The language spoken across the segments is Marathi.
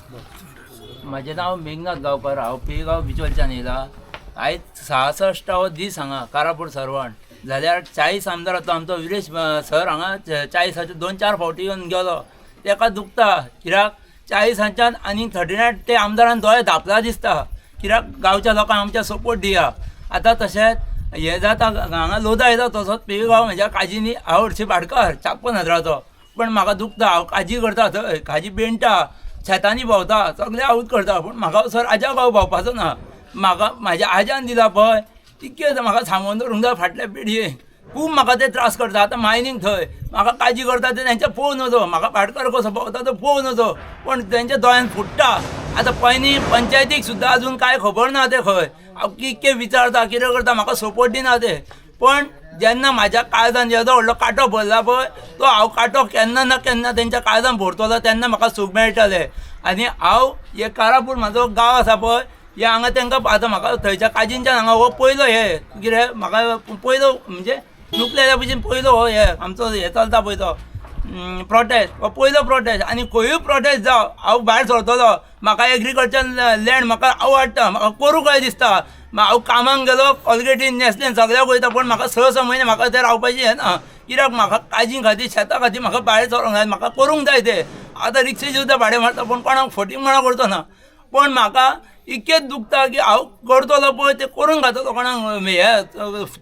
माझे नाव मेघनाथ गावकर, हांव पेगांव बिचोलच्यान येयला. आयज 66वा दीस हांगा कारापूर सर्वंट जाल्यार 40 आमदार तो आमचो विरेश सर हांगा 40 2-4 फावटी येवन गेलो. तेका दुखता कित्याक 40च्यान आनी 39 ते आमदारान दोळे धापला दिसता. कित्याक गांवच्या लोकांक आमच्या सपोर्ट दिया. आतां तशेंच हे जाता हांगा लोदा येता तसोच पेगांव म्हज्या काजीनी हांव हरशी भाटकार 56,000चो. पण म्हाका दुखता, हांव काजी करता थंय, काजी पेंटा शेतांनी भोंवता, सगळें हांवूच करता. पूण म्हाका सर आज्या गांव भोंवपाचो ना. म्हाका म्हाज्या आज्यान दिला पळय तितकें म्हाका सांगून दवरूंक जाय. फाटल्या पिडयेक खूब म्हाका ते त्रास करता. आतां मायनींग थंय म्हाका काजी करता ते तेंचे पळोवन वचो, म्हाका भाटकार कसो भोंवता तो पळोवन वचो. पण तेंच्या दोळ्यान फुट्टा. आतां पयलीं पंचायतीक सुद्दां अजून कांय खबर ना ते खंय. हांव कितके विचारता कितें करता म्हाका सपोर्ट दिना ते. पण जेन्ना म्हाज्या काळजान येदो व्हडलो कांटो भरला पळय तो हांव कांटो केन्ना ना केन्ना तेंच्या काळजान भरतलो तेन्ना म्हाका सूख मेळटलें. आनी हांव हे कारापूर म्हाजो गांव आसा पळय हे हांगा तांकां आतां म्हाका थंयच्या काजींच्यान हांगा हो पयलो हे कितें म्हाका पयलो म्हणजे नुकलेल्या भशेन पयलो हो हे आमचो हे चलता पळय तो प्रोटेस्ट हो पयलो प्रोटेस्ट. आनी खंयूय प्रोटेस्ट जावं हांव भायर सरतलो. म्हाका एग्रीकल्चर लँड म्हाका आवडटा, म्हाका करूं काय दिसता. हांव कामाक गेलो कॉलगेटीन नॅसलेन सगळ्याक वयता. पण म्हाका 6 म्हयने म्हाका ते रावपाचें हें ना. कित्याक म्हाका काजी खातीर शेता खातीर म्हाका भायर सरोंक जाय, म्हाका करूंक जाय ते. आतां रिक्षेचे सुद्दां भाडें मारता पण कोणाक फटींगपणां करचो ना. पण म्हाका इतकेंच दुखता की हांव करतलो पळय ते करून घातलो कोणाक हे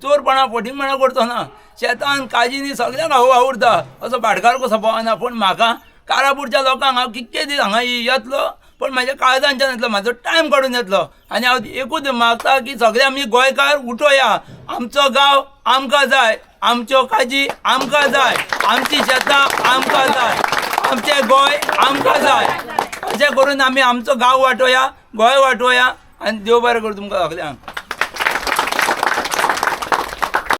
चोरपणां फटींगपणां करचो ना. शेतान काजीनी सगळ्यांक हांव आवडटा असो भाटकार कसो भोवना. पण म्हाका कारापूरच्या लोकांक हांव कितके दीस हांगा येतलो पण म्हाज्या काळजांच्यान येतलो, म्हाजो टायम काडून येतलो. आनी हांव एकूच मागता की सगळे आमी गोंयकार उठोया. आमचो गांव आमकां जाय, आमच्यो काजी आमकां जाय, आमची शेतां आमकां जाय, आमचें गोंय आमकां जाय. अशें करून आमी आमचो गांव वाटोया, गोंय वाटोया. आनी देव बरें करूं तुमकां सगल्यांक.